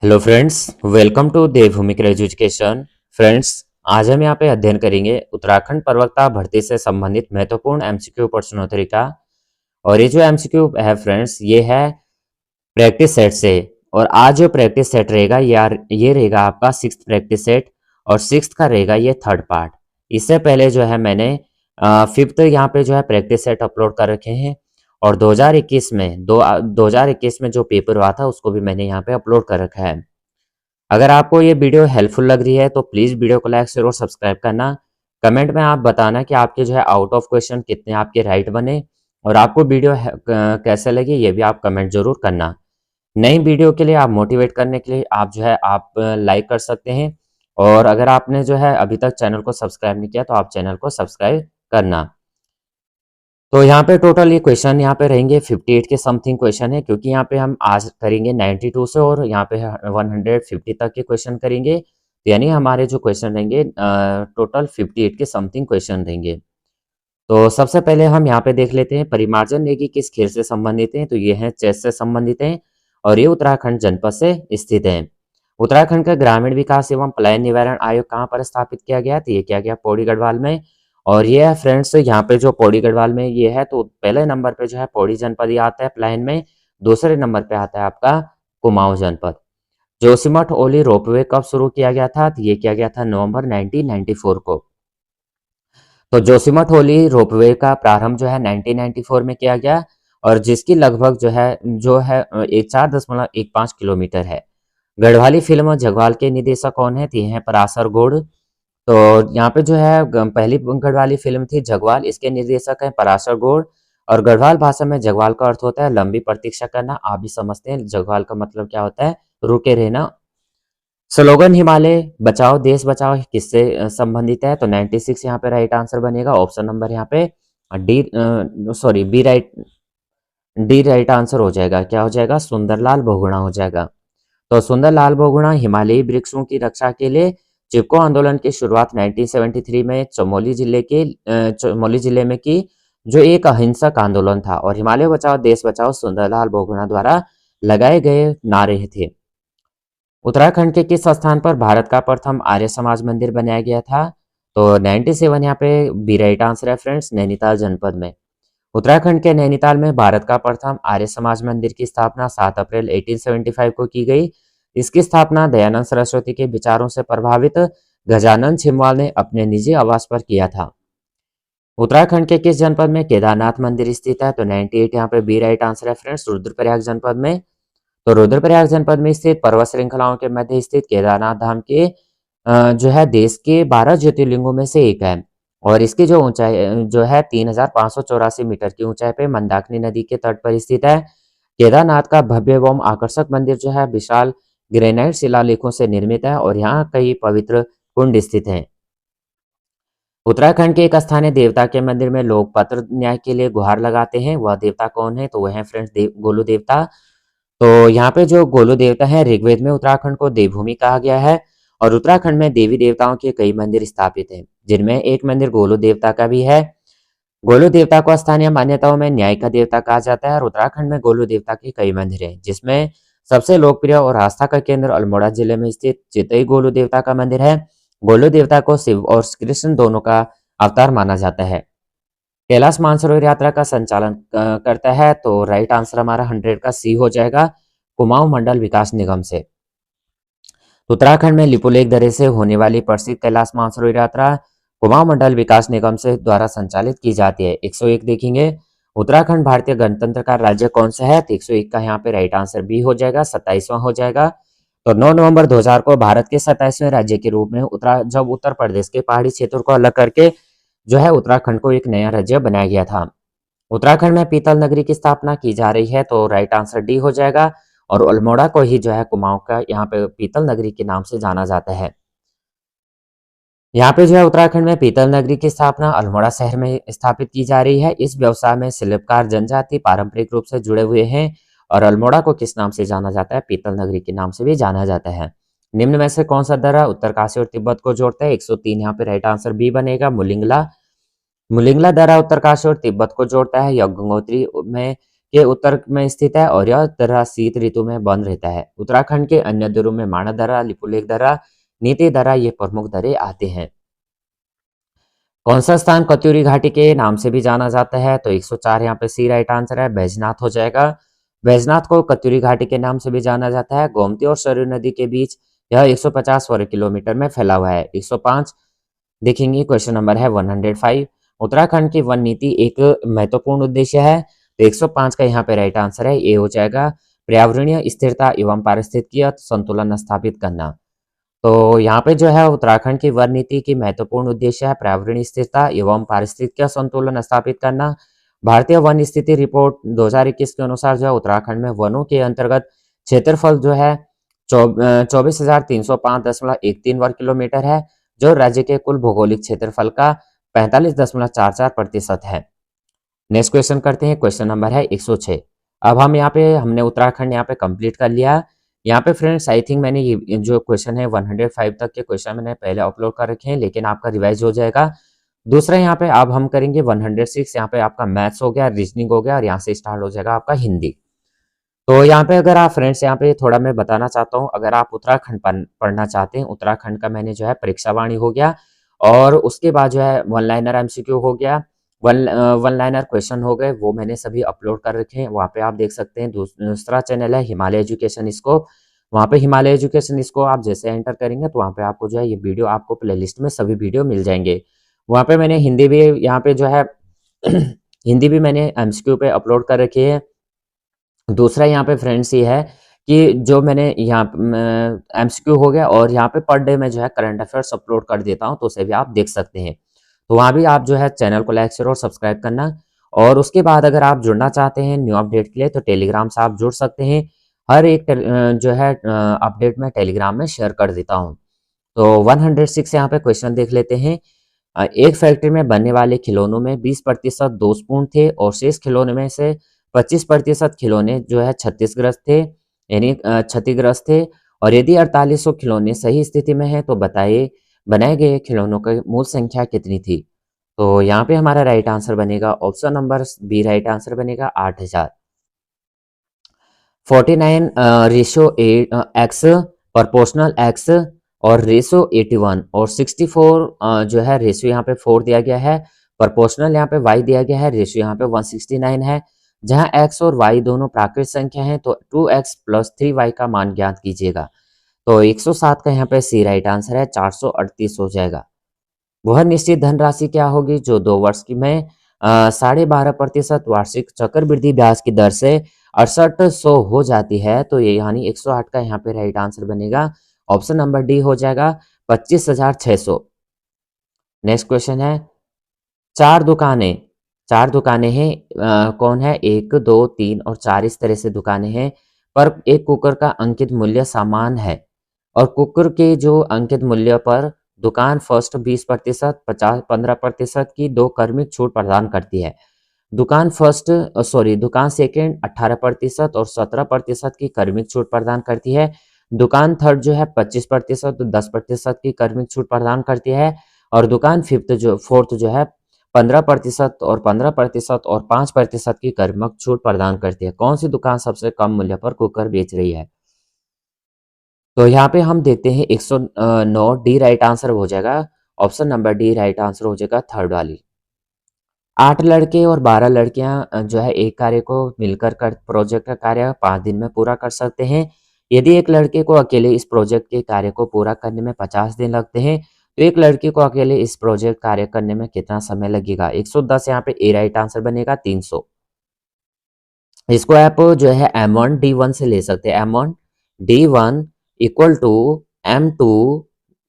Hello friends, welcome to Devbhoomi craze education. Friends, आज हम यहाँ पे अध्ययन करेंगे उत्तराखंड प्रवक्ता भर्ती से संबंधित महत्वपूर्ण एमसीक्यू प्रश्नोत्तरी का। और ये जो एमसीक्यू है फ्रेंड्स, ये है प्रैक्टिस सेट से। और आज जो प्रैक्टिस सेट रहेगा ये रहेगा आपका सिक्स्थ प्रैक्टिस सेट, और सिक्स्थ का रहेगा ये थर्ड पार्ट। इससे पहले जो है मैंने फिफ्थ यहाँ पे जो है प्रैक्टिस सेट अपलोड कर रखे हैं। और 2021 में जो पेपर हुआ था उसको भी मैंने यहाँ पे अपलोड कर रखा है। अगर आपको ये वीडियो हेल्पफुल लग रही है तो प्लीज़ वीडियो को लाइक शेयर और सब्सक्राइब करना। कमेंट में आप बताना कि आपके जो है आउट ऑफ क्वेश्चन कितने आपके राइट बने, और आपको वीडियो कैसे लगी ये भी आप कमेंट जरूर करना। नई वीडियो के लिए आप मोटिवेट करने के लिए आप जो है आप लाइक कर सकते हैं। और अगर आपने जो है अभी तक चैनल को सब्सक्राइब नहीं किया तो आप चैनल को सब्सक्राइब करना। तो यहाँ पे टोटल ये क्वेश्चन यहाँ पे रहेंगे 58 के समथिंग क्वेश्चन है, क्योंकि यहाँ पे हम आज करेंगे 92 से और यहाँ पे 150 तक के क्वेश्चन करेंगे। तो यानी हमारे जो क्वेश्चन रहेंगे टोटल 58 के समथिंग क्वेश्चन रहेंगे। तो सबसे पहले हम यहाँ पे देख लेते हैं परिमार्जन नेगी किस खेल से संबंधित है। तो ये है चेस से संबंधित है, और ये उत्तराखंड जनपद से स्थित है। उत्तराखंड का ग्रामीण विकास एवं पलायन निवारण आयोग कहाँ पर स्थापित किया गया? तो ये किया गया पौड़ी गढ़वाल में। और ये है फ्रेंड्स यहाँ पे जो पौड़ी गढ़वाल में ये है, तो पहले नंबर पे जो है पौड़ी जनपद ये आता है पलायन में। दूसरे नंबर पे आता है आपका कुमाऊं जनपद। जोशीमठ ओली रोपवे कब शुरू किया गया था? तो ये किया गया था नवंबर 1994 को। तो जोशीमठ ओली रोपवे का प्रारंभ जो है 1994 में किया गया, और जिसकी लगभग जो है 4.15 किलोमीटर है। गढ़वाली फिल्म जगवाल के निर्देशक कौन है? तो ये है पराशर गौड़। तो यहाँ पे जो है पहली गढ़वाली फिल्म थी जगवाल, इसके निर्देशक हैं पराशर गौड़। और गढ़वाल भाषा में जगवाल का अर्थ होता है लंबी प्रतीक्षा करना। आप भी समझते हैं जगवाल का मतलब क्या होता है, रुके रहना। स्लोगन हिमालय बचाओ देश बचाओ किससे संबंधित है? तो 96 यहाँ पे राइट आंसर बनेगा। ऑप्शन नंबर यहाँ पे D, sorry D right answer हो जाएगा। क्या हो जाएगा? सुंदरलाल बहुगुणा हो जाएगा। तो सुंदरलाल बहुगुणा हिमालयी वृक्षों की रक्षा के लिए चिपको आंदोलन की शुरुआत 1973 में चमोली जिले में की, जो एक अहिंसक आंदोलन था। और हिमालय बचाओ देश बचाओ सुंदरलाल बहुगुणा द्वारा लगाए गए नारे थे। उत्तराखंड के किस स्थान पर भारत का प्रथम आर्य समाज मंदिर बनाया गया था? तो 97 यहाँ पे बी राइट आंसर है फ्रेंड्स, नैनीताल जनपद में। उत्तराखंड के नैनीताल में भारत का प्रथम आर्य समाज मंदिर की स्थापना 7 अप्रैल 1875 को की गई। इसकी स्थापना दयानंद सरस्वती के विचारों से प्रभावित गजानन छिमवाल ने अपने निजी आवास पर किया था। उत्तराखंड के किस जनपद में केदारनाथ मंदिर स्थित है? तो 98 यहाँ पे बी राइट आंसर है फ्रेंड्स, रुद्रप्रयाग जनपद में। तो रुद्रप्रयाग जनपद में स्थित पर्वत श्रृंखलाओं के मध्य स्थित केदारनाथ धाम के जो है देश के 12 ज्योतिर्लिंगों में से एक है। और इसकी जो ऊंचाई जो है 3584 मीटर की ऊंचाई पे मंदाकिनी नदी के तट पर स्थित है। केदारनाथ का भव्य एवं आकर्षक मंदिर जो है विशाल ग्रेनाइट शिलालेखों से निर्मित है, और यहाँ कई पवित्र कुंड स्थित हैं। उत्तराखंड के एक स्थानीय देवता के मंदिर में लोग पत्र न्याय के लिए गुहार लगाते हैं। वह देवता कौन है? तो वह है फ्रेंड्स गोलू देवता। तो यहाँ पे जो गोलू देवता है, ऋग्वेद में उत्तराखंड को देवभूमि कहा गया है। और उत्तराखंड में देवी देवताओं के कई मंदिर स्थापित हैं, जिनमें एक मंदिर गोलू देवता का भी है। गोलू देवता को स्थानीय मान्यताओं में न्याय का देवता कहा जाता है। और उत्तराखंड में गोलू देवता के कई मंदिर हैं, जिसमें सबसे लोकप्रिय और आस्था का केंद्र अल्मोड़ा जिले में स्थित चितई गोलू देवता का मंदिर है। गोलू देवता को शिव और कृष्ण दोनों का अवतार माना जाता है। कैलाश मानसरोवर यात्रा का संचालन करता है? तो राइट आंसर हमारा 100 का सी हो जाएगा, कुमाऊं मंडल विकास निगम से। तो उत्तराखंड में लिपुलेख दर्रे से होने वाली प्रसिद्ध कैलाश मानसरोवर यात्रा कुमाऊं मंडल विकास निगम से द्वारा संचालित की जाती है। 101 देखेंगे, उत्तराखंड भारतीय गणतंत्र का राज्य कौन सा है? तो 101 का यहाँ पे राइट आंसर बी हो जाएगा, 27वां हो जाएगा। तो 9 नवंबर 2000 को भारत के 27वें राज्य के रूप में जब उत्तर प्रदेश के पहाड़ी क्षेत्रों को अलग करके जो है उत्तराखंड को एक नया राज्य बनाया गया था। उत्तराखंड में पीतल नगरी की स्थापना की जा रही है, तो राइट आंसर डी हो जाएगा। और अल्मोड़ा को ही जो है कुमाऊं का यहाँ पे पीतल नगरी के नाम से जाना जाता है। यहाँ पे जो है उत्तराखंड में पीतल नगरी की स्थापना अल्मोड़ा शहर में स्थापित की जा रही है। इस व्यवसाय में शिल्पकार जनजाति पारंपरिक रूप से जुड़े हुए हैं। और अल्मोड़ा को किस नाम से जाना जाता है? पीतल नगरी के नाम से भी जाना जाता है। निम्न में से कौन सा दर्रा उत्तरकाशी और तिब्बत को जोड़ता है? 103 यहाँ पे राइट आंसर बी बनेगा, मुलिंगला। मुलिंगला दर्रा उत्तरकाशी और तिब्बत को जोड़ता है। यह गंगोत्री में के उत्तर में स्थित है और यह दर्रा शीत ऋतु में बंद रहता है। उत्तराखंड के अन्य दर्रों में माणा दर्रा, लिपुलेख दर्रा, नीति दर्रा ये प्रमुख दर्रे आते हैं। कौन सा स्थान कत्यूरी घाटी के नाम से भी जाना जाता है? तो 104 यहाँ पे सी राइट आंसर है, बैजनाथ हो जाएगा। बैजनाथ को कत्यूरी घाटी के नाम से भी जाना जाता है। गोमती और सरयू नदी के बीच यह 150 वर्ग किलोमीटर में फैला हुआ है। 105 देखेंगे, क्वेश्चन नंबर है 105। उत्तराखंड की वन नीति एक महत्वपूर्ण उद्देश्य है। तो 105 का यहाँ पे राइट आंसर है, ए हो जाएगा। पर्यावरणीय स्थिरता एवं पारिस्थितिकीय संतुलन स्थापित करना। तो यहाँ पे जो है उत्तराखंड की वन नीति की महत्वपूर्ण उद्देश्य है पर्यावरणीय स्थिरता एवं पारिस्थितिकीय संतुलन स्थापित करना। भारतीय वन स्थिति रिपोर्ट 2021 के अनुसार जो है उत्तराखंड में वनों के अंतर्गत क्षेत्रफल जो है 24,305.13 वर्ग किलोमीटर है, जो राज्य के कुल भौगोलिक क्षेत्रफल का 45.44% है। नेक्स्ट क्वेश्चन करते हैं, क्वेश्चन नंबर है 106। अब हम यहाँ पे हमने उत्तराखंड यहाँ पे कंप्लीट कर लिया। यहाँ पे फ्रेंड्स आई थिंक मैंने ये जो क्वेश्चन है 105 तक के क्वेश्चन मैंने पहले अपलोड कर रखे हैं, लेकिन आपका रिवाइज हो जाएगा। दूसरा यहाँ पे अब हम करेंगे 106। यहाँ पे आपका मैथ्स हो गया, रीजनिंग हो गया और यहाँ से स्टार्ट हो जाएगा आपका हिंदी। तो यहाँ पे अगर आप फ्रेंड्स यहाँ पे थोड़ा मैं बताना चाहता हूँ, अगर आप उत्तराखंड पढ़ना चाहते हैं, उत्तराखंड का मैंने जो है परीक्षा वाणी हो गया और उसके बाद जो है वन लाइनर एमसीक्यू हो गया, वन लाइनर क्वेश्चन हो गए, वो मैंने सभी अपलोड कर रखे हैं, वहाँ पे आप देख सकते हैं। दूसरा चैनल है हिमालय एजुकेशन इसको, वहाँ पे हिमालय एजुकेशन इसको आप जैसे एंटर करेंगे तो वहाँ पे आपको जो है ये वीडियो आपको प्लेलिस्ट में सभी वीडियो मिल जाएंगे। वहाँ पे मैंने हिंदी भी यहाँ पे जो है हिंदी भी मैंने एमसीक्यू पे अपलोड कर रखी है। दूसरा यहाँ पे फ्रेंड्स ये है कि जो मैंने यहाँ एमसीक्यू हो गया और यहाँ पे पर डे में जो है करंट अफेयर्स अपलोड कर देता हूँ, तो उसे भी आप देख सकते हैं। तो वहाँ भी आप जो है चैनल को लाइक शेयर और सब्सक्राइब करना। और उसके बाद अगर आप जुड़ना चाहते हैं न्यू अपडेट के लिए तो टेलीग्राम से आप जुड़ सकते हैं। हर एक जो है अपडेट मैं टेलीग्राम में शेयर कर देता हूँ। तो 106 यहाँ पे क्वेश्चन देख लेते हैं। एक फैक्ट्री में बनने वाले खिलौनों में 20% दोषपूर्ण थे और शेष खिलौने में से 25% खिलौने जो है क्षतिग्रस्त थे, यानी क्षतिग्रस्त थे। और यदि 4800 खिलौने सही स्थिति में है तो बताइए बनाए गए खिलौनों की मूल संख्या कितनी थी? तो यहाँ पे हमारा राइट आंसर बनेगा option number B right answer बनेगा 8000। 49 रेशो एक्स, प्रोपोर्शनल एक्स और रेशो 81 और 64 जो है रेशो यहाँ पे 4 दिया गया है, प्रोपोर्शनल यहाँ पे y दिया गया है, रेशो यहाँ पे 169 है। जहाँ x और y दोनों प्राकृत संख्या हैं तो 2x + 3y का मान ज्ञात कीजिएगा। तो 107 का यहाँ पे सी राइट आंसर है, 438 हो जाएगा। वह निश्चित धनराशि क्या होगी जो 2 वर्ष की में 12.5% वार्षिक चक्रवृद्धि ब्याज की दर से 6800 हो जाती है? तो ये यानी 108 का यहाँ पे राइट आंसर बनेगा, ऑप्शन नंबर डी हो जाएगा 25,600। नेक्स्ट क्वेश्चन है, चार दुकानें हैं, कौन है? 1 2 3 और 4 इस तरह से दुकानें हैं, पर एक कुकर का अंकित मूल्य समान है और कुकर के जो अंकित मूल्य पर दुकान फर्स्ट 20%, 15% की 2 क्रमिक छूट प्रदान करती है। दुकान सेकेंड 18% और 17% की क्रमिक छूट प्रदान करती है। दुकान थर्ड जो है 25% और 10% की क्रमिक छूट प्रदान करती है और दुकान फोर्थ जो है 15% और 15% और 5% की क्रमिक छूट प्रदान करती है। कौन सी दुकान सबसे कम मूल्य पर कुकर बेच रही है? तो यहाँ पे हम देखते हैं 109 डी राइट आंसर हो जाएगा, option number D right answer हो जाएगा थर्ड वाली। 8 लड़के और 12 लड़कियां जो है एक कार्य को मिलकर प्रोजेक्ट का कार्य 5 दिन में पूरा कर सकते हैं। यदि एक लड़के को अकेले इस प्रोजेक्ट के कार्य को पूरा करने में 50 दिन लगते हैं तो एक लड़के को अकेले इस प्रोजेक्ट कार्य करने में कितना समय लगेगा? 110 यहाँ पे ए राइट आंसर बनेगा 300। इसको आप जो है M1 D1 से ले सकते हैं। M1 D1 equal to M2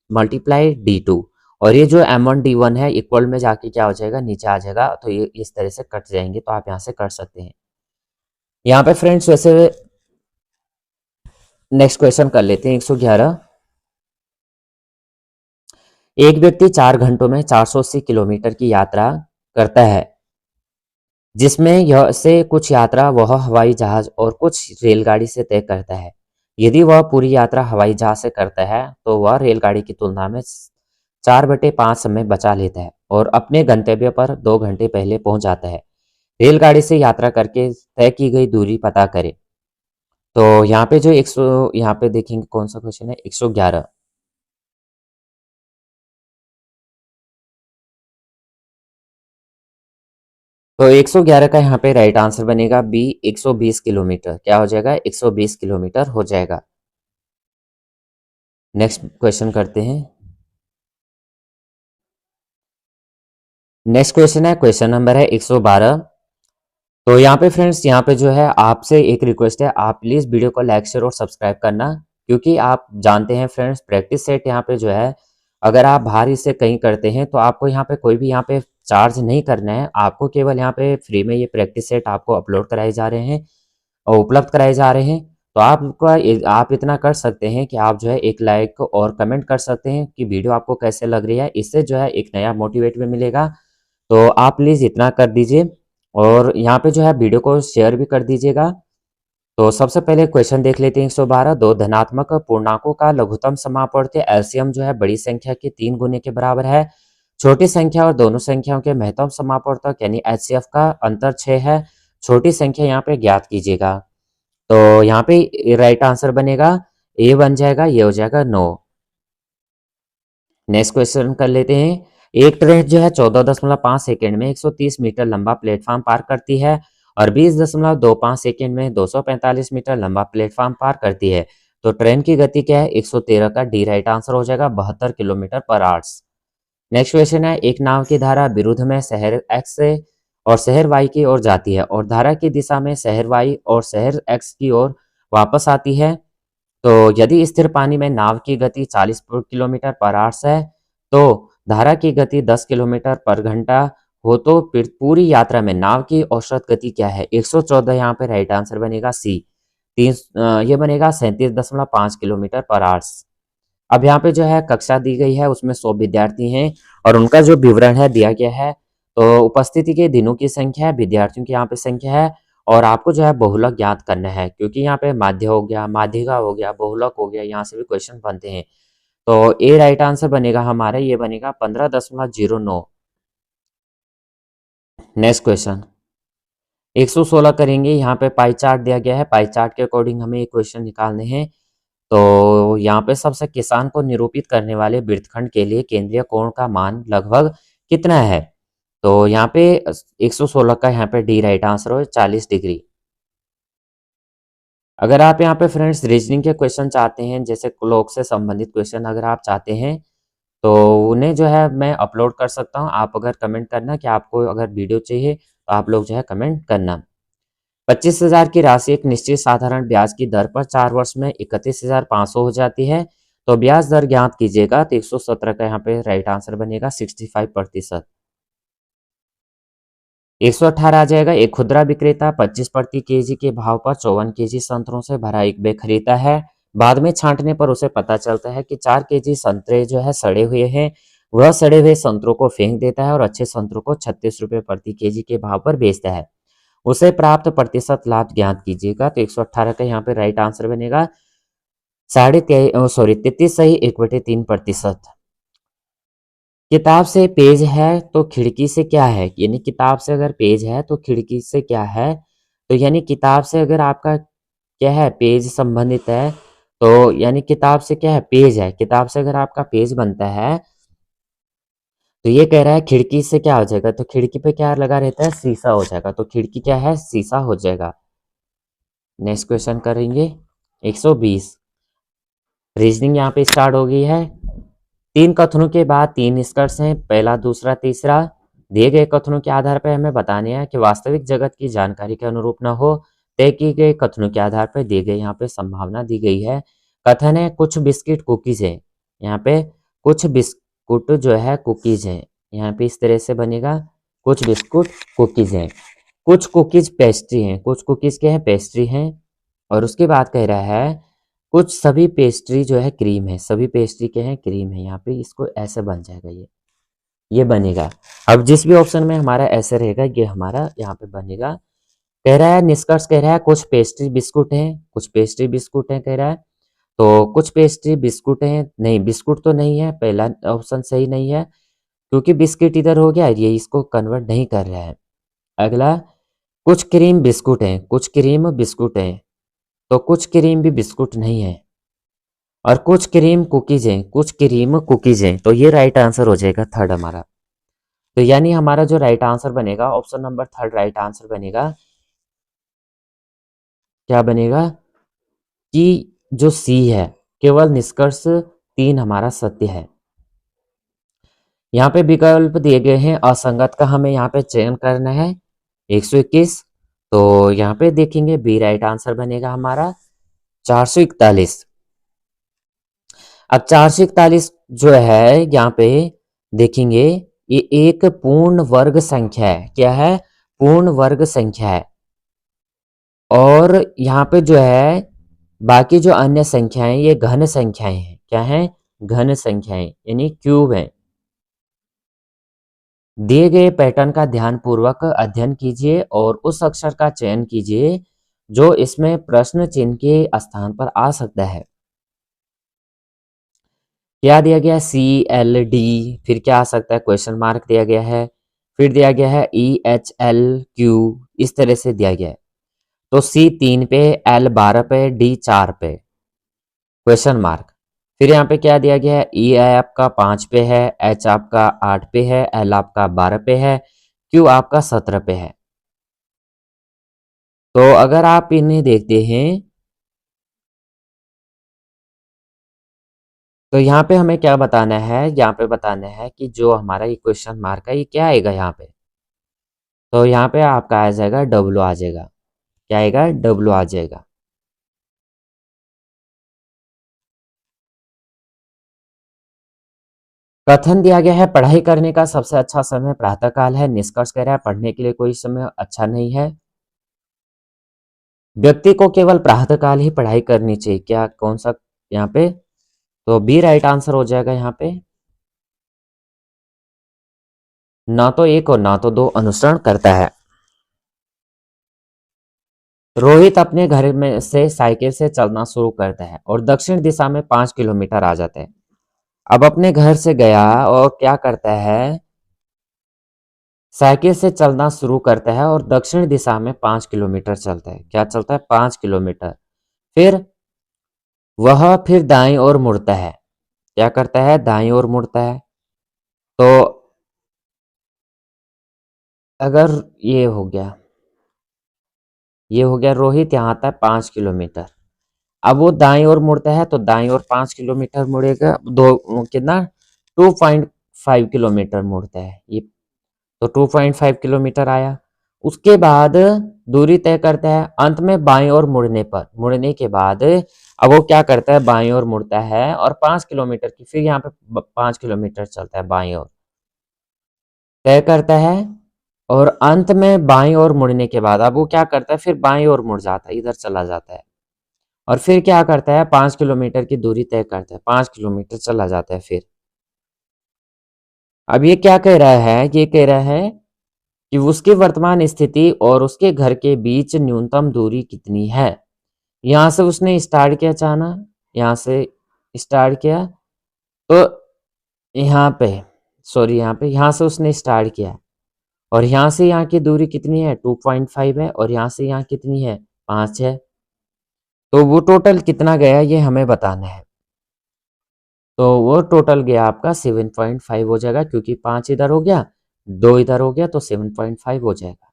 multiply D2 और ये जो M1 D1 है इक्वल में जाके क्या हो जाएगा? नीचे आ जाएगा। तो ये इस तरह से कट जाएंगे, तो आप यहाँ से कर सकते हैं। यहाँ पे फ्रेंड्स वैसे नेक्स्ट क्वेश्चन कर लेते हैं 111। एक व्यक्ति 4 घंटों में 480 किलोमीटर की यात्रा करता है, जिसमें यह से कुछ यात्रा वह हवाई जहाज और कुछ रेलगाड़ी से तय करता है। यदि वह पूरी यात्रा हवाई जहाज से करता है तो वह रेलगाड़ी की तुलना में 4/5 समय बचा लेता है और अपने गंतव्य पर 2 घंटे पहले पहुंच जाता है। रेलगाड़ी से यात्रा करके तय की गई दूरी पता करें। तो यहाँ पे जो 100 यहाँ पे देखेंगे कौन सा क्वेश्चन है 111। तो 111 का यहाँ पे राइट आंसर बनेगा बी 120 किलोमीटर। क्या हो जाएगा 120 किलोमीटर हो जाएगा। नेक्स्ट क्वेश्चन करते हैं। नेक्स्ट क्वेश्चन है, क्वेश्चन नंबर है 112। तो यहाँ पे फ्रेंड्स, यहाँ पे जो है आपसे एक रिक्वेस्ट है, आप प्लीज़ वीडियो को लाइक शेयर और सब्सक्राइब करना, क्योंकि आप जानते हैं फ्रेंड्स प्रैक्टिस सेट यहाँ पे जो है, अगर आप बाहर इससे कहीं करते हैं तो आपको यहाँ पे कोई भी यहाँ पे चार्ज नहीं करना है। आपको केवल यहाँ पे फ्री में ये प्रैक्टिस सेट आपको अपलोड कराए जा रहे हैं और उपलब्ध कराए जा रहे हैं। तो आप इतना कर सकते हैं कि आप जो है एक लाइक और कमेंट कर सकते हैं कि वीडियो आपको कैसे लग रही है। इससे जो है एक नया मोटिवेट भी मिलेगा। तो आप प्लीज़ इतना कर दीजिए और यहाँ पे जो है वीडियो को शेयर भी कर दीजिएगा। तो सबसे पहले क्वेश्चन देख लेते हैं 112। दो धनात्मक पूर्णांकों का लघुत्तम समापवर्ती एलसीएम जो है बड़ी संख्या के 3 गुने के बराबर है। छोटी संख्या और दोनों संख्याओं के महत्तम समापवर्तक यानी एचसीएफ का अंतर 6 है। छोटी संख्या यहाँ पे ज्ञात कीजिएगा। तो यहाँ पे राइट आंसर बनेगा ए बन जाएगा, ये हो जाएगा 9। नेक्स्ट क्वेश्चन कर लेते हैं। एक ट्रेन जो है 14.5 सेकेंड में 130 मीटर लंबा प्लेटफॉर्म पार करती है और 20.25 सेकेंड में 245 मीटर लंबा प्लेटफॉर्म पार करती है। तो ट्रेन की गति क्या है 113 का डी राइट आंसर हो जाएगा 72 किलोमीटर पर आवर्स। नेक्स्ट क्वेश्चन है, एक नाव की धारा विरुद्ध में शहर एक्स से और शहर वाई की ओर जाती है और धारा की दिशा में शहर वाई और शहर एक्स की ओर वापस आती है। तो यदि स्थिर पानी में नाव की गति 40 किलोमीटर पर आवर्स है तो धारा की गति 10 किलोमीटर पर घंटा हो, तो फिर पूरी यात्रा में नाव की औसत गति क्या है 114। यहाँ पे राइट आंसर बनेगा सी ये बनेगा 37.5 किलोमीटर पर आवर्स। अब यहाँ पे जो है कक्षा दी गई है, उसमें 100 विद्यार्थी हैं और उनका जो विवरण है दिया गया है। तो उपस्थिति के दिनों की संख्या है, विद्यार्थियों की यहाँ पे संख्या है और आपको जो है बहुलक ज्ञात करना है, क्योंकि यहाँ पे माध्य हो गया, माध्यिका हो गया, बहुलक हो गया, यहाँ से भी क्वेश्चन बनते हैं। तो ए राइट आंसर बनेगा हमारा, ये बनेगा 15.09। नेक्स्ट क्वेश्चन 116 करेंगे। यहाँ पे पाई चार्ट दिया गया है, पाई चार्ट के अकॉर्डिंग हमें ये क्वेश्चन निकालने हैं। तो यहाँ पे सबसे किसान को निरूपित करने वाले वृत्तखंड के लिए केंद्रीय कोण का मान लगभग कितना है। तो यहाँ पे 116 का यहाँ पे डी राइट आंसर हो 40 डिग्री। अगर आप यहाँ पे फ्रेंड्स रीजनिंग के क्वेश्चन चाहते हैं, जैसे क्लॉक से संबंधित क्वेश्चन अगर आप चाहते हैं तो उन्हें जो है मैं अपलोड कर सकता हूँ। आप अगर कमेंट करना कि आपको अगर वीडियो चाहिए तो आप लोग जो है कमेंट करना। 25,000 की राशि एक निश्चित साधारण ब्याज की दर पर 4 वर्ष में 31,500 हो जाती है। तो ब्याज दर ज्ञात कीजिएगा। तो 117 का यहाँ पे राइट आंसर बनेगा 65%। 118 आ जाएगा। एक खुदरा विक्रेता 25 प्रति केजी के भाव पर 54 केजी संतरों से भरा एक बैग खरीदता है। बाद में छांटने पर उसे पता चलता है कि 4 केजी संतरे जो है सड़े हुए हैं। वह सड़े हुए संतरों को फेंक देता है और अच्छे संतरों को 36 रुपये प्रति केजी के भाव पर बेचता है। उसे प्राप्त प्रतिशत लाभ ज्ञात कीजिएगा। तो 118 का यहाँ पे राइट आंसर बनेगा 33.1/3%। किताब से पेज है तो खिड़की से क्या है, यानी किताब से अगर पेज है तो खिड़की से क्या है। तो यानी किताब से अगर आपका क्या है पेज संबंधित है, तो यानी किताब से क्या है पेज है, किताब से अगर आपका पेज बनता है तो ये कह रहा है खिड़की से क्या हो जाएगा। तो खिड़की पे क्या लगा रहता है शीशा हो जाएगा। तो खिड़की क्या है शीशा हो जाएगा। नेक्स्ट क्वेश्चन करेंगे 120। रीजनिंग यहाँ पे स्टार्ट हो गई है। 3 कथनों के बाद 3 निष्कर्ष हैं, पहला दूसरा तीसरा। दिए गए कथनों के आधार पर हमें बताने हैं कि वास्तविक जगत की जानकारी के अनुरूप न हो। तय किए गए कथनों के आधार पर दी गई यहाँ पे संभावना दी गई है। कथन है कुछ बिस्किट कुकीज है। यहाँ पे कुछ बिस्कुट जो है कुकीज है। यहाँ पे इस तरह से बनेगा कुछ बिस्कुट कुकीज है। कुछ कुकीज पेस्ट्री हैं, कुछ कुकीज क्या है पेस्ट्री हैं। और उसके बाद कह रहा है कुछ सभी पेस्ट्री जो है क्रीम है, सभी पेस्ट्री क्या है क्रीम है। यहाँ पे इसको ऐसे बन जाएगा, ये बनेगा। अब जिस भी ऑप्शन में हमारा ऐसे रहेगा ये हमारा यहाँ पे बनेगा। कह रहा है निष्कर्ष कह रहा है कुछ पेस्ट्री बिस्कुट हैं, कुछ पेस्ट्री बिस्कुट हैं कह रहा है। तो कुछ पेस्ट्री बिस्कुट हैं, नहीं बिस्कुट तो नहीं है, पहला ऑप्शन सही नहीं है क्योंकि बिस्किट इधर हो गया, ये इसको कन्वर्ट नहीं कर रहा है। अगला कुछ क्रीम बिस्कुट हैं, कुछ क्रीम बिस्कुट हैं, तो कुछ क्रीम भी बिस्कुट नहीं है। और कुछ क्रीम कुकीज हैं, कुछ क्रीम कुकीज हैं, तो ये राइट आंसर हो जाएगा थर्ड हमारा। तो यानी हमारा जो राइट आंसर बनेगा option number third right answer बनेगा। क्या बनेगा कि जो सी है, केवल निष्कर्ष 3 हमारा सत्य है। यहाँ पे विकल्प दिए गए हैं असंगत का, हमें यहाँ पे चयन करना है 121। तो यहाँ पे देखेंगे बी राइट आंसर बनेगा हमारा 441। अब 441 जो है यहाँ पे देखेंगे, ये एक पूर्ण वर्ग संख्या है। क्या है? पूर्ण वर्ग संख्या है। और यहाँ पे जो है बाकी जो अन्य संख्याएं ये घन संख्याएं हैं। क्या है? घन संख्याएं यानी क्यूब है। दिए गए पैटर्न का ध्यानपूर्वक अध्ययन कीजिए और उस अक्षर का चयन कीजिए जो इसमें प्रश्न चिन्ह के स्थान पर आ सकता है। क्या दिया गया? CLD, फिर क्या आ सकता है? क्वेश्चन मार्क दिया गया है, फिर दिया गया है EHLQ, इस तरह से दिया गया है। तो C 3 पे, L 12 पे, D 4 पे, क्वेश्चन मार्क। फिर यहाँ पे क्या दिया गया है? E आपका 5 पे है, H आपका 8 पे है, L आपका 12 पे है, Q आपका 17 पे है। तो अगर आप इन्हें देखते हैं तो यहाँ पे हमें क्या बताना है? यहाँ पे बताना है कि जो हमारा ये क्वेश्चन मार्क है ये क्या आएगा यहाँ पे। तो यहाँ पे आपका आ जाएगा W आ जाएगा। क्या आएगा? W आ जाएगा। कथन दिया गया है पढ़ाई करने का सबसे अच्छा समय प्रातःकाल है। निष्कर्ष कह रहा है पढ़ने के लिए कोई समय अच्छा नहीं है। व्यक्ति को केवल प्रातःकाल ही पढ़ाई करनी चाहिए। क्या? कौन सा यहाँ पे? तो बी राइट आंसर हो जाएगा यहाँ पे। ना तो एक और ना तो दो अनुसरण करता है। रोहित अपने घर में से साइकिल से चलना शुरू करता है और दक्षिण दिशा में 5 किलोमीटर आ जाता है। अब अपने घर से गया और क्या करता है? साइकिल से चलना शुरू करता है और दक्षिण दिशा में 5 किलोमीटर चलता है। क्या चलता है? 5 किलोमीटर। फिर वह फिर दाईं ओर मुड़ता है। क्या करता है? दाईं ओर मुड़ता है। तो अगर ये हो गया रोहित यहाँ आता है 5 किलोमीटर। अब वो दाईं ओर मुड़ता है तो दाईं ओर 5 किलोमीटर मुड़ेगा। दो कितना? 2.5 किलोमीटर मुड़ता है ये। तो 2.5 किलोमीटर आया। उसके बाद दूरी तय करता है। अंत में बाईं ओर मुड़ने के बाद अब वो क्या करता है? बाईं ओर मुड़ता है और 5 किलोमीटर की फिर यहाँ पे 5 किलोमीटर चलता है बाईं ओर, तय करता है। और अंत में बाईं ओर मुड़ने के बाद अब वो क्या करता है? फिर बाईं ओर मुड़ जाता है, इधर चला जाता है। और फिर क्या करता है? 5 किलोमीटर की दूरी तय करता है, 5 किलोमीटर चला जाता है फिर। अब ये क्या कह रहा है? ये कह रहा है कि उसकी वर्तमान स्थिति और उसके घर के बीच न्यूनतम दूरी कितनी है। यहाँ से उसने स्टार्ट किया चाहना, यहाँ से स्टार्ट किया तो यहाँ पे यहाँ से उसने स्टार्ट किया और यहाँ से यहाँ की दूरी कितनी है? 2.5 है और यहाँ से यहाँ कितनी है? 5 है। तो वो टोटल कितना गया ये हमें बताना है। तो वो टोटल गया आपका 7.5 हो जाएगा, क्योंकि 5 इधर हो गया, 2 इधर हो गया, तो 7.5 हो जाएगा।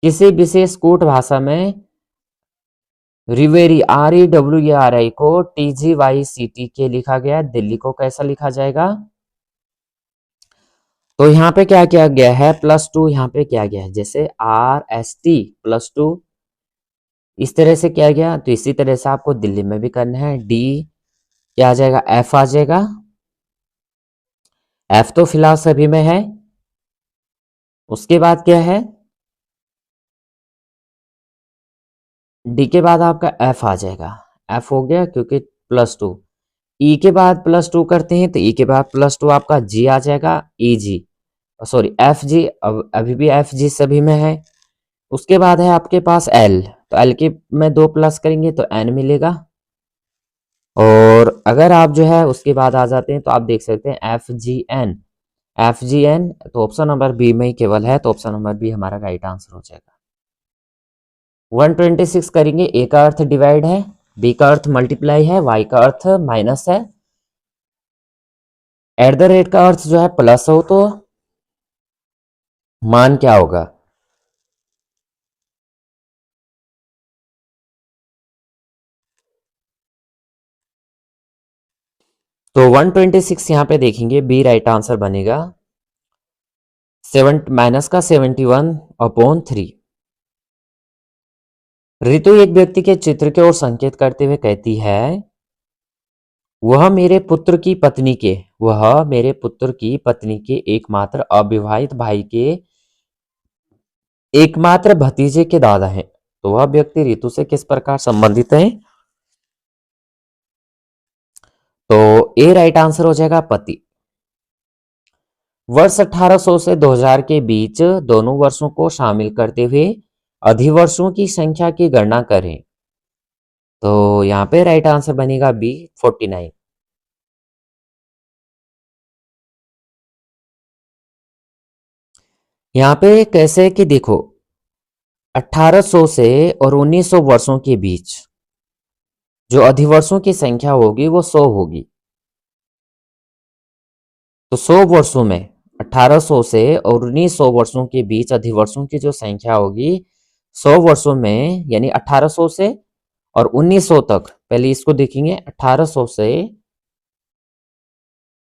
किसी विशेष कूट भाषा में रिवेरी REWARI को TGYCT लिखा गया है। दिल्ली को कैसा लिखा जाएगा? तो यहाँ पे क्या किया गया है? +2 यहाँ पे किया गया है, जैसे RST +2 इस तरह से किया गया। तो इसी तरह से आपको दिल्ली में भी करना है। D क्या आ जाएगा? F आ जाएगा। F तो फिलहाल सभी में है। उसके बाद क्या है? D के बाद आपका F आ जाएगा। F हो गया क्योंकि +2। E के बाद +2 करते हैं तो E के बाद +2 आपका G आ जाएगा। EG सॉरी FG, अब अभी भी FG सभी में है। उसके बाद है आपके पास L, तो L के में 2 प्लस करेंगे तो N मिलेगा। और अगर आप जो है उसके बाद आ जाते हैं तो आप देख सकते हैं FGN, तो ऑप्शन नंबर बी में ही केवल है, तो ऑप्शन नंबर बी हमारा राइट आंसर हो जाएगा। 126 करेंगे, ए का अर्थ डिवाइड है, बी का अर्थ मल्टीप्लाई है, वाई का अर्थ माइनस है, एट द रेट का अर्थ जो है प्लस हो, तो मान क्या होगा? तो 126 यहां पे देखेंगे, बी राइट आंसर बनेगा। 7 माइनस का 71/3। ऋतु एक व्यक्ति के चित्र की ओर संकेत करते हुए कहती है, वह मेरे पुत्र की पत्नी के वह मेरे पुत्र की पत्नी के एकमात्र अविवाहित भाई के एकमात्र भतीजे के दादा हैं। तो वह व्यक्ति ऋतु से किस प्रकार संबंधित है? तो ए राइट आंसर हो जाएगा, पति। वर्ष 1800 से 2000 के बीच दोनों वर्षों को शामिल करते हुए अधिवर्षों की संख्या की गणना करें। तो यहाँ पे राइट आंसर बनेगा बी, 49। यहाँ पे कैसे है कि देखो, 1800 से और 1900 वर्षों के बीच जो अधिवर्षों की संख्या होगी वो 100 होगी। तो 100 वर्षों में 1800 से और 1900 वर्षों के बीच अधिवर्षों की जो संख्या होगी 100 वर्षों में, यानी 1800 से और 1900 तक। पहले इसको देखेंगे, 1800 से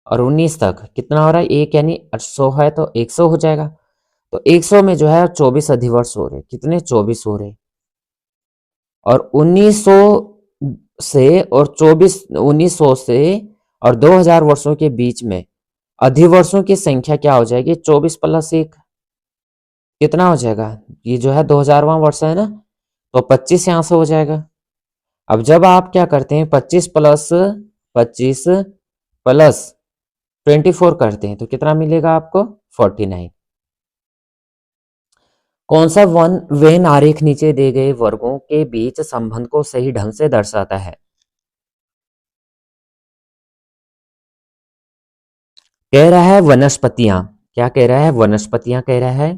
और 19 तक कितना हो रहा है? एक, यानी 100 है तो 100 हो जाएगा। तो 100 में जो है 24 अधिवर्ष हो रहे, कितने? 24 हो रहे। और 1900 से और 1900 से और 2000 वर्षों के बीच में अधिवर्षों की संख्या क्या हो जाएगी? 24 प्लस 1 कितना हो जाएगा? ये जो है 2000वां वर्ष है ना, तो 25 यहां से हो जाएगा। अब जब आप क्या करते हैं, 25 प्लस 24 करते हैं तो कितना मिलेगा आपको? 49। कौन सा वन वेन आरेख नीचे दिए गए वर्गों के बीच संबंध को सही ढंग से दर्शाता है? कह रहा है वनस्पतियां। क्या कह रहा है? वनस्पतियां कह रहा है।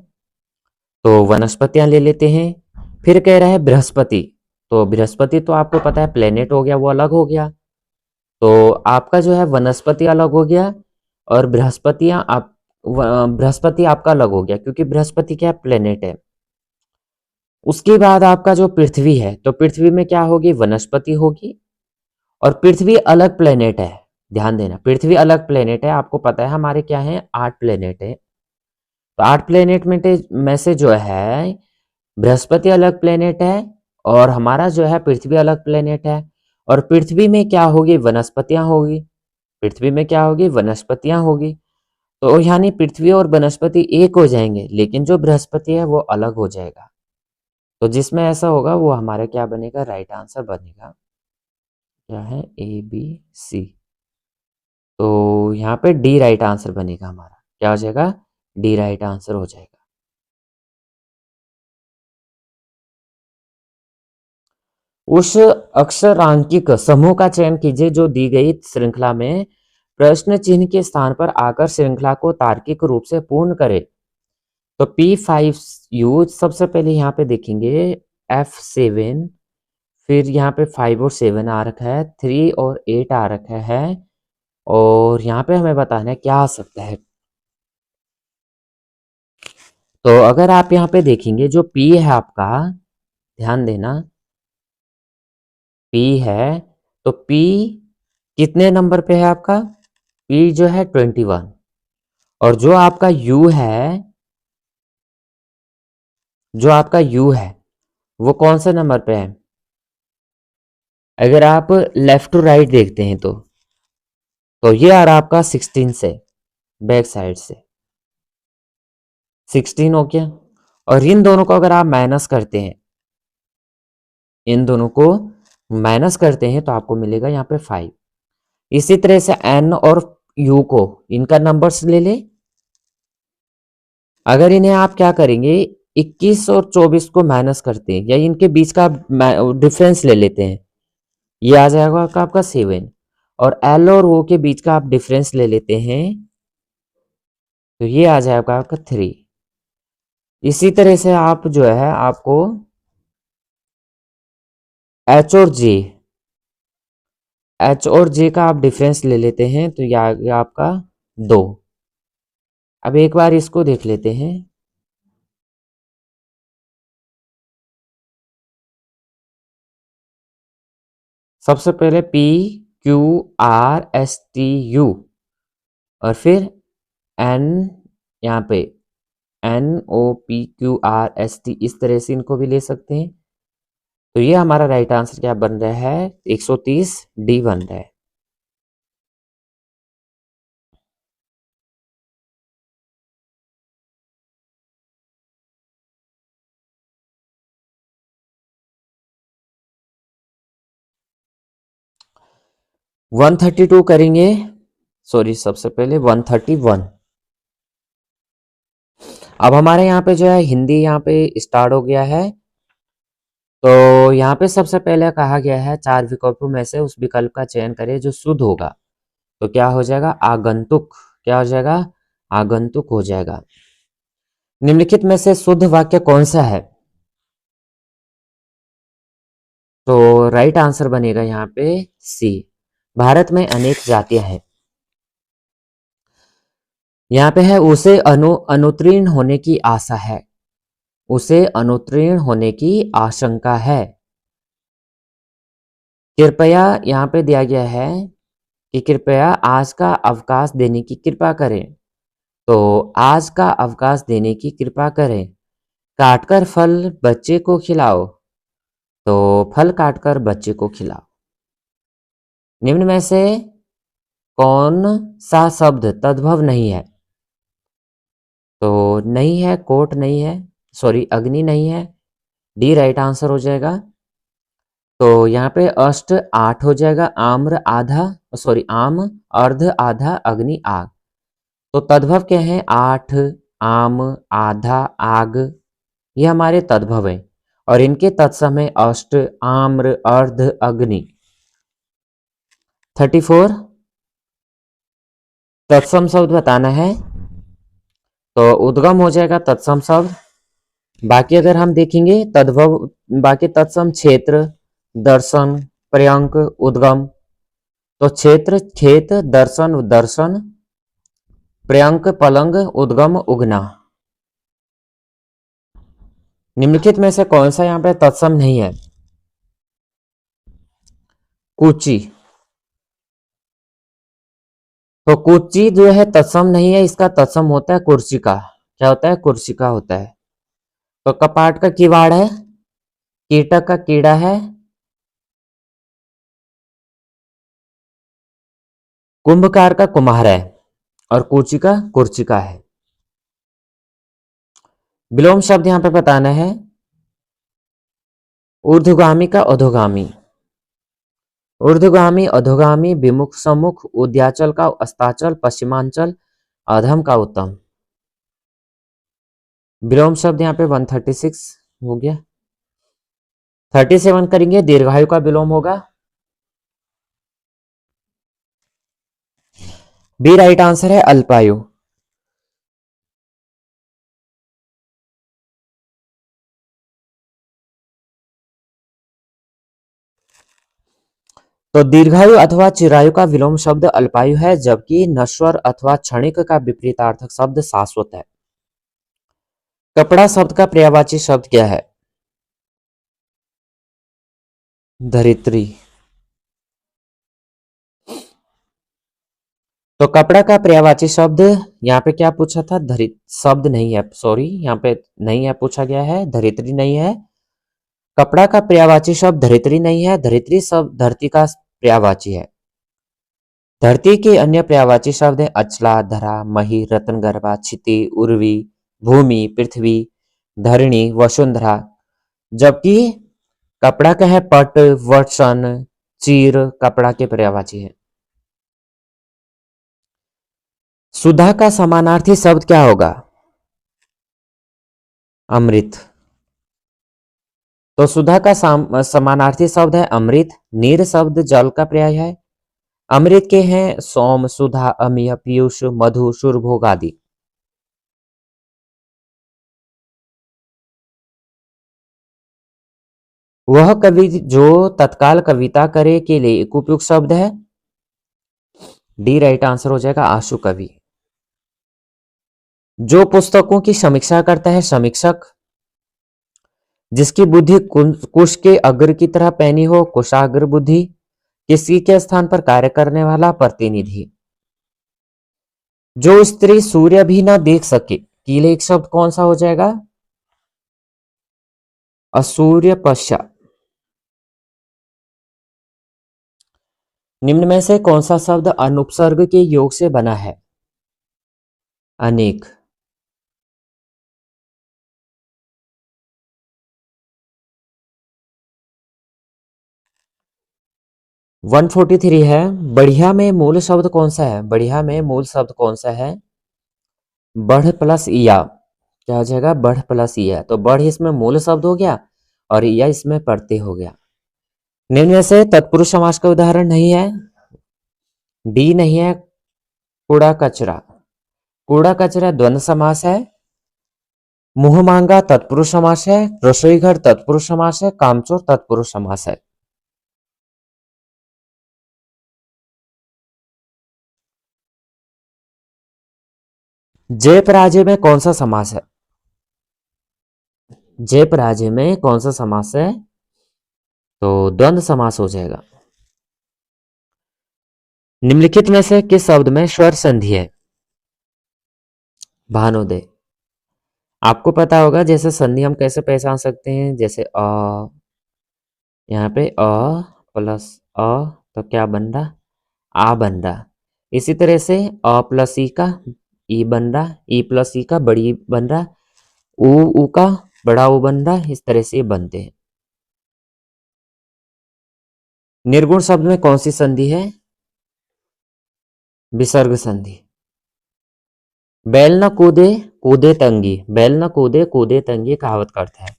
तो वनस्पतियां ले लेते हैं। फिर कह रहा है बृहस्पति। तो बृहस्पति तो आपको पता है प्लेनेट हो गया, वो अलग हो गया। तो आपका जो है वनस्पति अलग हो गया और बृहस्पति आपका अलग हो गया, क्योंकि बृहस्पति क्या है? प्लेनेट है। उसके बाद आपका जो पृथ्वी है, तो पृथ्वी में क्या होगी? वनस्पति होगी। और पृथ्वी अलग प्लेनेट है, ध्यान देना, पृथ्वी अलग प्लेनेट है। आपको पता है हमारे क्या है? 8 प्लेनेट है। तो 8 प्लेनेट में से जो है बृहस्पति अलग प्लेनेट है और हमारा जो है पृथ्वी अलग प्लेनेट है। और पृथ्वी में क्या होगी? वनस्पतियां होगी। पृथ्वी में क्या होगी? वनस्पतियां होगी। तो यानी पृथ्वी और वनस्पति एक हो जाएंगे, लेकिन जो बृहस्पति है वो अलग हो जाएगा। तो जिसमें ऐसा होगा वो हमारा क्या बनेगा? राइट आंसर बनेगा। क्या है? ए, बी, सी। तो यहाँ पे डी राइट आंसर बनेगा हमारा। क्या हो जाएगा? डी राइट आंसर हो जाएगा। उस अक्षरांकित समूह का चयन कीजिए जो दी गई श्रृंखला में प्रश्न चिन्ह के स्थान पर आकर श्रृंखला को तार्किक रूप से पूर्ण करे। तो P5U सबसे पहले यहाँ पे देखेंगे F7, फिर यहाँ पे 5 और 7 आ रखा है, 3 और 8 आ रखा है, और यहाँ पे हमें बताना है क्या आ सकता है। तो अगर आप यहाँ पे देखेंगे जो P है आपका, ध्यान देना, P है, तो P कितने नंबर पे है आपका? P जो है 21। और जो आपका U है, जो आपका U है वो कौन से नंबर पे है? अगर आप लेफ्ट टू राइट देखते हैं तो ये आ रहा आपका 16 से, बैक साइड से 16 हो गया। और इन दोनों को अगर आप माइनस करते हैं, इन दोनों को माइनस करते हैं तो आपको मिलेगा यहाँ पे 5। इसी तरह से N और U को, इनका नंबर्स ले ले। अगर इन्हें आप क्या करेंगे, 21 और 24 को माइनस करते हैं या इनके बीच का डिफरेंस ले लेते हैं, ये आ जाएगा आपका 7। और L और O के बीच का आप डिफरेंस ले लेते हैं तो ये आ जाएगा आपका 3। इसी तरह से आप जो है आपको एच और जे, एच और जे का आप डिफरेंस ले लेते हैं तो ये आ गया आपका 2। अब एक बार इसको देख लेते हैं। सबसे पहले P Q R S T U और फिर एन, यहाँ पे N O P Q R S T, इस तरह से इनको भी ले सकते हैं। तो ये हमारा राइट आंसर क्या बन रहा है, 130 डी बन रहा है। वन 132 करेंगे, सॉरी सबसे पहले 131। अब हमारे यहाँ पे जो है हिंदी यहाँ पे स्टार्ट हो गया है। तो यहाँ पे सबसे पहले कहा गया है 4 विकल्पों में से उस विकल्प का चयन करें जो शुद्ध होगा। तो क्या हो जाएगा, आगंतुक। क्या हो जाएगा, आगंतुक हो जाएगा। निम्नलिखित में से शुद्ध वाक्य कौन सा है? तो राइट आंसर बनेगा यहाँ पे सी, भारत में अनेक जातियां हैं। यहाँ पे है उसे अनुत्तीर्ण होने की आशा है, उसे अनुत्तीर्ण होने की आशंका है। कृपया यहाँ पे दिया गया है कि कृपया आज का अवकाश देने की कृपा करें। तो आज का अवकाश देने की कृपा करें। काटकर फल बच्चे को खिलाओ। तो फल काटकर बच्चे को खिलाओ। निम्न में से कौन सा शब्द तद्भव नहीं है? तो नहीं है, कोट नहीं है, सॉरी अग्नि नहीं है, डी राइट आंसर हो जाएगा। तो यहाँ पे अष्ट 8 हो जाएगा, आम्र आधा, सॉरी आम अर्ध आधा अग्नि आग। तो तद्भव क्या है, 8 आम आधा आग, ये हमारे तद्भव है और इनके तत्सम है अष्ट आम्र अर्ध अग्नि। 34 तत्सम शब्द बताना है। तो उद्गम हो जाएगा तत्सम शब्द। बाकी अगर हम देखेंगे तद्भव, बाकी तत्सम क्षेत्र, दर्शन, पर्यंक, उद्गम। तो क्षेत्र खेत, दर्शन दर्शन, पर्यंक पलंग, उद्गम उगना। निम्नलिखित में से कौन सा यहाँ पे तत्सम नहीं है? कूची। तो कूची जो है तत्सम नहीं है, इसका तत्सम होता है कुर्सी का। क्या होता है, कुर्सी का होता है। तो कपाट का किवाड़ है, कीटक का कीड़ा है, कुंभकार का कुम्हार है और कूची का कुर्चिका है। विलोम शब्द यहां पे बताना है। ऊर्ध्वगामी का अधोगामी, ऊर्ध्वगामी अधोगामी, विमुख सम्मुख, उद्याचल का अस्ताचल, पश्चिमांचल, अधम का उत्तम। विलोम शब्द यहाँ पे 136 हो गया। 37 करेंगे, दीर्घायु का विलोम होगा। बी राइट आंसर है अल्पायु। तो दीर्घायु अथवा चिरायु का विलोम शब्द अल्पायु है, जबकि नश्वर अथवा क्षणिक का विपरीतार्थक शब्द शाश्वत है। कपड़ा शब्द का पर्यायवाची शब्द क्या है? धरित्री। तो कपड़ा का पर्यायवाची शब्द यहाँ पे क्या पूछा था, धरित शब्द नहीं है, सॉरी यहाँ पे नहीं है, पूछा गया है धरित्री नहीं है। कपड़ा का पर्यायवाची शब्द धरित्री नहीं है, धरित्री शब्द धरती का पर्यायवाची है। धरती के अन्य पर्यायवाची शब्द है अचला, धरा, मही, रत्नगर्भा, क्षिति, उर्वी, भूमि, पृथ्वी, धरणी, वसुंधरा। जबकि कपड़ा का है पट, वटसन, चीर, कपड़ा के पर्यायवाची है। सुधा का समानार्थी शब्द क्या होगा? अमृत। तो सुधा का समानार्थी शब्द है अमृत। नीर शब्द जल का पर्याय है। अमृत के हैं सोम, सुधा, अमीय, पीयूष, मधु, सुरभोग आदि। वह कवि जो तत्काल कविता करे के लिए एक उपयुक्त शब्द है। डी राइट आंसर हो जाएगा, आशु कवि। जो पुस्तकों की समीक्षा करता है समीक्षक। जिसकी बुद्धि कुश के अग्र की तरह पैनी हो, कुशाग्र बुद्धि। किसी के स्थान पर कार्य करने वाला, प्रतिनिधि। जो स्त्री सूर्य भी ना देख सके, कीले एक शब्द कौन सा हो जाएगा? असूर्य पश्चा। निम्न में से कौन सा शब्द अनुपसर्ग के योग से बना है? अनेक। 143 है। बढ़िया में मूल शब्द कौन सा है? बढ़िया में मूल शब्द कौन सा है? बढ़ प्लस इया। क्या हो जाएगा? बढ़ प्लस इया। तो बढ़ इसमें मूल शब्द हो गया और इया इसमें प्रत्यय हो गया। निम्न में से तत्पुरुष समास का उदाहरण नहीं है। डी नहीं है, कूड़ा कचरा। कूड़ा कचरा द्वंद्व समास है। मुंह मांगा तत्पुरुष समास है। रसोई घर तत्पुरुष समास है। कामचोर तत्पुरुष समास है। जय पराजय में कौन सा समास है? जय पराजय में कौन सा समास है? तो द्वंद्व समास हो जाएगा। निम्नलिखित में से किस शब्द में स्वर संधि है? भानोदय। आपको पता होगा जैसे संधि हम कैसे पहचान सकते हैं, जैसे यहाँ पे अ प्लस अ, तो क्या बन रहा? आ बन रहा। इसी तरह से अ प्लस ई का ई बन रहा, ई प्लस ई का बड़ी बन रहा, ऊ का बड़ा ऊ बन रहा। इस तरह से ये बनते हैं। निर्गुण शब्द में कौन सी संधि है? विसर्ग संधि। बैल न कूदे कूदे तंगी। बैल न कूदे कूदे तंगी कहावत का अर्थ है।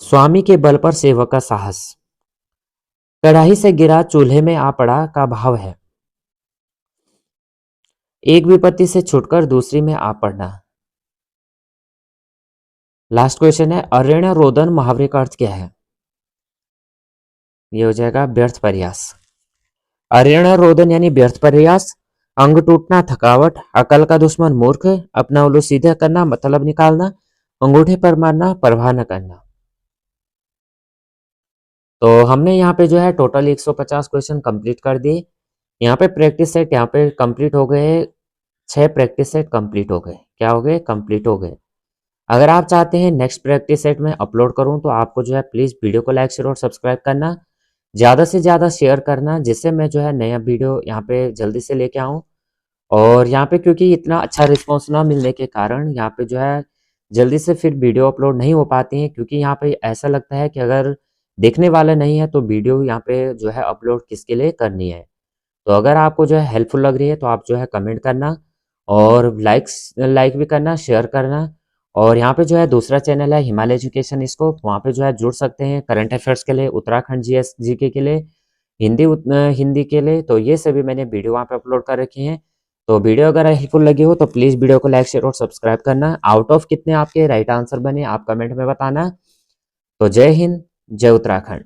स्वामी के बल पर सेवक का साहस। कढ़ाई से गिरा चूल्हे में आ पड़ा का भाव है। एक विपत्ति से छुटकर दूसरी में आ पड़ना। लास्ट क्वेश्चन है, अरण्य रोदन मुहावरे का अर्थ क्या है? ये हो जाएगा व्यर्थ प्रयास। अरण्य रोदन यानी व्यर्थ प्रयास। अंग टूटना, थकावट, अकल का दुश्मन मूर्ख, अपना उल्लू सीधा करना, मतलब निकालना, अंगूठे पर मारना, परवाह न करना। तो हमने यहाँ पे जो है टोटल 150 क्वेश्चन कंप्लीट कर दिए। यहाँ पे प्रैक्टिस सेट यहाँ पे कंप्लीट हो गए। 6 प्रैक्टिस सेट कंप्लीट हो गए। क्या हो गए? कंप्लीट हो गए। अगर आप चाहते हैं नेक्स्ट प्रैक्टिस सेट में अपलोड करूं तो आपको जो है प्लीज़ वीडियो को लाइक शेयर और सब्सक्राइब करना, ज़्यादा से ज़्यादा शेयर करना, जिससे मैं जो है नया वीडियो यहाँ पे जल्दी से लेके आऊँ। और यहाँ पे क्योंकि इतना अच्छा रिस्पॉन्स ना मिलने के कारण यहाँ पे जो है जल्दी से फिर वीडियो अपलोड नहीं हो पाती हैं, क्योंकि यहाँ पे ऐसा लगता है कि अगर देखने वाला नहीं है तो वीडियो यहाँ पे जो है अपलोड किसके लिए करनी है। तो अगर आपको जो है हेल्पफुल लग रही है तो आप जो है कमेंट करना और लाइक भी करना, शेयर करना। और यहाँ पे जो है दूसरा चैनल है हिमालय एजुकेशन स्कोप, वहाँ पे जो है जुड़ सकते हैं करंट अफेयर्स के लिए, उत्तराखंड जीएस जीके के लिए, हिंदी के लिए। तो ये सभी मैंने वीडियो वहाँ पे अपलोड कर रखी हैं। तो वीडियो अगर हेल्पफुल लगी हो तो प्लीज़ वीडियो को लाइक शेयर और सब्सक्राइब करना। आउट ऑफ कितने आपके राइट आंसर बने आप कमेंट में बताना। तो जय हिंद, जय उत्तराखंड।